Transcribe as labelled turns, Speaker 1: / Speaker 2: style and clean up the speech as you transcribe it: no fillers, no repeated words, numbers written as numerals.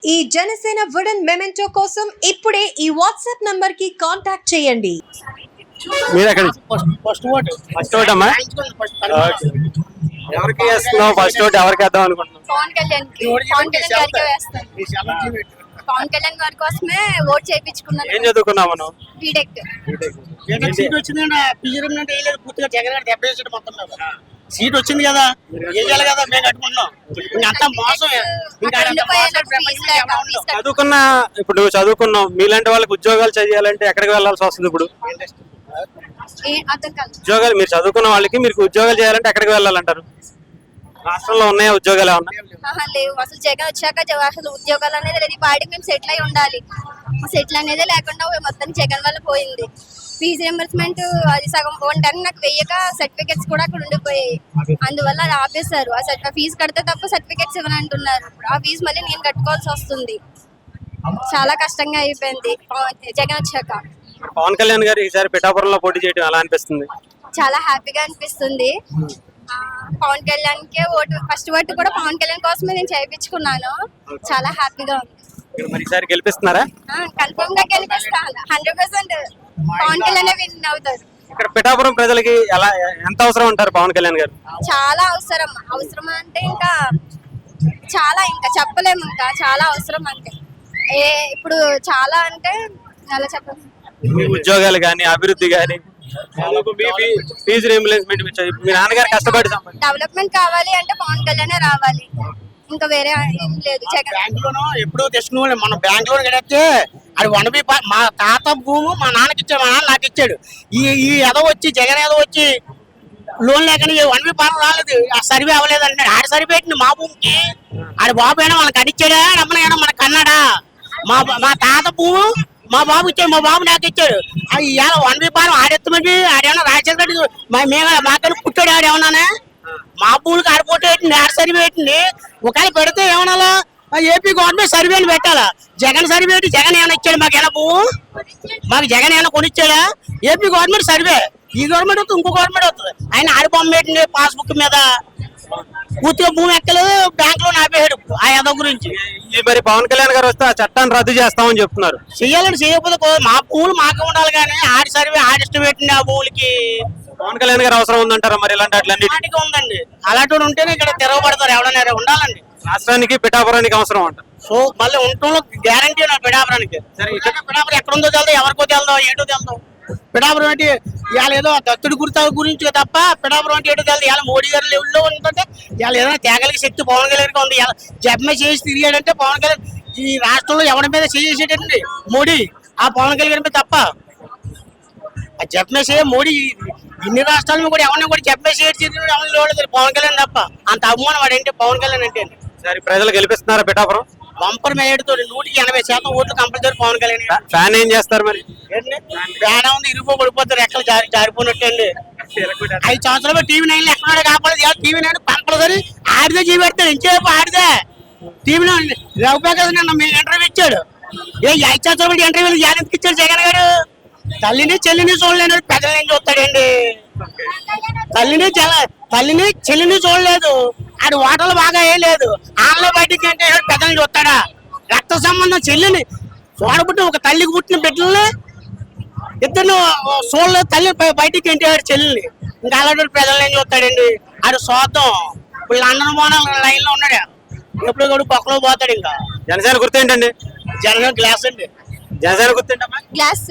Speaker 1: ఈ Janasena wooden memento కోసం ఇప్పుడే ఈ వాట్సాప్ నంబర్ కి కాంటాక్ట్ చేయండి.
Speaker 2: మీరు ఎక్కడ
Speaker 3: ఫస్ట్ ఓటు
Speaker 2: అమ్మా ఎవరికి వేస్తున్నావు? ఫస్ట్ ఓటు ఎవరికి వేద్దాం అనుకుంటున్నాం?
Speaker 4: పవన్ కళ్యాణ్ గారికి వేస్తాను. పవన్ కళ్యాణ్ గారి కోసమే ఓట్ చేయించుకున్నాను.
Speaker 2: ఏం చదువుకున్నావు మనం?
Speaker 4: బీటెక్.
Speaker 3: సీట్ వచ్చిందంటే పీజీఎం అంటే వేయలేదు, పూర్తిగా జగన్ గారు దెబ్బేసాడు మొత్తం మీద. సీట్ వచ్చింది కదా, వేయాలి కదా, మేము కట్టుకుంటున్నాం. అంతా మోసం.
Speaker 2: చదువుకున్న ఇప్పుడు నువ్వు చదువుకున్నావు, మీలాంటి వాళ్ళకి ఉద్యోగాలు చేయాలంటే ఎక్కడికి వెళ్ళాల్సి వస్తుంది? ఇప్పుడు ఉద్యోగాలు మీరు చదువుకున్న వాళ్ళకి మీరు ఉద్యోగాలు చేయాలంటే ఎక్కడికి వెళ్ళాలంటారు? రాష్ట్రంలో ఉన్నాయా ఉద్యోగాలు ఏమన్నా?
Speaker 4: లేవు. అసలు జగన్ వచ్చాక అసలు ఉద్యోగాలు అనేది లేదు. వాడికి మేము సెటిల్ అయి ఉండాలి. సెటిల్ అనేది లేకుండా మొత్తం జగన్ వల్ల పోయింది. ఫీజు రింబర్స్మెంట్ అది సగం 1 టర్మ్ నాకు వెయ్యక సర్టిఫికెట్స్ కూడా అక్కడ ఉండిపోయాయి. అందువల్ల అది ఆపేశారు. ఆ ఫీజు కడితే తప్ప సర్టిఫికెట్స్ ఇవ్వని అంటున్నారు. ఆ ఫీజు మళ్ళీ నేను కట్టుకోవాల్సి వస్తుంది. చాలా కష్టంగా అయిపోయింది జగన్ వచ్చాక.
Speaker 2: పవన్ కళ్యాణ్ గారు ఈసారి పిఠాపురంలో పోటీ చేయడం ఎలా అనిపిస్తుంది?
Speaker 4: చాలా హ్యాపీగా అనిపిస్తుంది. పవన్ కళ్యాణ్ కే ఓటు, ఫస్ట్ ఓటు కూడా పవన్ కళ్యాణ్ కోసమే నేను చేయించుకున్నాను. చాలా హ్యాపీగా ఉంది.
Speaker 2: మరి ఈసారి గెలిపిస్తున్నారా?
Speaker 4: కన్ఫర్మ్ గా గెలిపిస్తాను. 100% పవన్ కళ్యాణ్ విన్ అవుతారు.
Speaker 2: ఇక్కడ పిఠాపురం ప్రజలకి ఎలా ఎంత అవసరం ఉంటారు పవన్ కళ్యాణ్ గారు?
Speaker 4: చాలా అవసరం అంటే ఇంకా చాలా, ఇంకా చెప్పలేము. ఇంకా చాలా అవసరం అంటే ఇప్పుడు చాలా అంటే అలా చెప్పలేము.
Speaker 2: ఉద్యోగాలు కానీ అభివృద్ధి కానీ ఫీజు రీయింబర్స్మెంట్ మీ నాన్నగారు కష్టపడి
Speaker 4: డెవలప్మెంట్ కావాలి అంటే పవన్ కళ్యాణ్ రావాలి. ఇంకా వేరే ఏం లేదు.
Speaker 3: బ్యాంక్ లోన్ ఎప్పుడు తెచ్చుకునే మన బ్యాంక్ లోన్ కడితే అది 1B మా తాత భూము మా నాన్నకి ఇచ్చాడు, మా నాన్న నాకు ఇచ్చాడు. ఈ ఎదో వచ్చి జగన్ ఏదో వచ్చి లోన్ లేకని 1B పాలన రాలేదు, ఆ సర్వే అవ్వలేదు అంటాడు. ఆడ సర్వే పెట్టింది మా భూమికి. ఆడ బాబు అయినా మనకు అడిచ్చాడా, అమ్మనైనా మనకు అన్నాడా? మా తాత భూము మా బాబు ఇచ్చాడు, మా బాబు నాకు ఇచ్చాడు. అది ఇవాళ 1B పాలన ఆడెత్తమంటే ఆడేమన్నా రాజశేఖర రెడ్డి మాకని పుట్టాడు. ఆడేమన్నానే మా భూమికి ఆడిపోతే పెట్టింది, ఆడ సర్వే పెట్టింది. ఒకవేళ పెడితే ఏమన్నా ఏపీ గవర్నమెంట్ సర్వేని పెట్టాలా? జగన్ సర్వే పెట్టి జగన్ ఏమైనా ఇచ్చాడు మాకేనా భూము? మాకు జగన్ ఏమైనా కొనిచ్చాడా? ఏపీ గవర్నమెంట్ సర్వే, ఈ గవర్నమెంట్ వస్తుంది, ఇంకో గవర్నమెంట్ వస్తుంది. ఆయన ఆడి బొమ్మ పెట్టింది పాస్బుక్ మీద. పూర్తిగా భూమి ఎక్కలేదు, బ్యాంక్ లో ఆపేసాడు ఆ యాదవ్ గురించి.
Speaker 2: మరి పవన్ కళ్యాణ్ గారు వస్తే ఆ చట్టాన్ని రద్దు చేస్తామని చెప్తున్నారు.
Speaker 3: చెయ్యాలని చేయకపోతే మా భూములు మాకే ఉండాలి, కానీ ఆడి సర్వే ఆడిష్టం పెట్టింది ఆ భూములకి.
Speaker 2: పవన్ కళ్యాణ్ గారు అవసరం ఉందంటారా మరి ఇలాంటి అట్లన్నిటికీ?
Speaker 3: ఉందండి, అలాంటి ఉంటేనే ఇక్కడ తిరగబడతారు. ఎవడన్నా ఉండాలండి.
Speaker 2: రాష్ట్రానికి పిఠాపురానికి అవసరం అంట.
Speaker 3: సో మళ్ళీ ఉండటంలో గ్యారంటీ నా పిఠాపురానికి. పిఠాపురం ఎక్కడుందో తెలుదు, ఎవరికో తెలుదో, ఏంటో తెలుదు. పిఠాపురం ఏంటి ఇవాళ ఏదో దత్తుడి గురించి తప్ప పిఠాపురం అంటే ఏంటో తెలుదు. ఇవాళ మోడీ గారి లెవెల్లో ఉంటుంటే ఇవాళ ఏదైనా తేగలికి శక్తి పవన్ కళ్యాణ్ ఉంది. ఇలా జపమే చేసి తిరిగాడంటే పవన్ కళ్యాణ్ ఈ రాష్ట్రంలో ఎవరి మీద చేసేటండి మోడీ, ఆ పవన్ కళ్యాణ్ మీద తప్ప. ఆ జపమే చేయ మోడీ ఇన్ని రాష్ట్రాలను కూడా ఎవరిని కూడా జపమే చేసి పవన్ కళ్యాణ్ తప్ప. అంత అభిమానం వాడంటే పవన్ కళ్యాణ్ అంటే.
Speaker 2: సరే, ప్రజలు గెలిపిస్తున్నారా పిఠాపురం?
Speaker 3: బంపర్ మేయడుతో 180% ఓట్లు కంపల్సరీ పవన్ కళ్యాణ్.
Speaker 2: ఫ్యాన్ ఏం చేస్తారు మరి?
Speaker 3: ఫ్యాన్ ఉంది, ఇరుగు పడిపోతారు, ఎక్కడ జారిపోయినట్టు అండి. 5 సంవత్సరాలు TV9 ఎక్కడో కాపాడదు. TV9 compulsory ఆడిదే చూపెడతాడు. ఇంకేపు ఆడిదే TV9 రఘుపేకర్ మేము ఇంటర్వ్యూ ఇచ్చాడు. 5 సంవత్సరాలు ఇంటర్వ్యూలు ఎందుకు ఇచ్చాడు జగన్ గారు? తల్లిని చెల్లిని చూడలేని పెద్దలని చూస్తాడండి. తల్లిని చెల్లిని చూడలేదు, ఆడు ఓటర్లు బాగా వేయలేదు, ఆళ్ళ బయటికి అంటే పెద్దల్ని చూస్తాడా? రక్త సంబంధం చెల్లిని చూడబుట్టి ఒక తల్లికి పుట్టిన బిడ్డల్ని ఇద్దరు చూడలేదు, తల్లి బయటికి ఏంటి చెల్లిని. ఇంకా అలాంటి పెద్దలని చూస్తాడండి. ఆడు చూద్దాం. ఇప్పుడు లండన్ పోనాలి లైన్ లో ఉన్నాడు, ఎప్పుడు కూడా పక్కలో పోతాడు. ఇంకా
Speaker 2: జనసేన గుర్తు ఏంటండి?
Speaker 3: జనసేన గ్లాస్ అండి.
Speaker 2: జనసేన గుర్తు ఏంటమ్మా?
Speaker 4: గ్లాస్.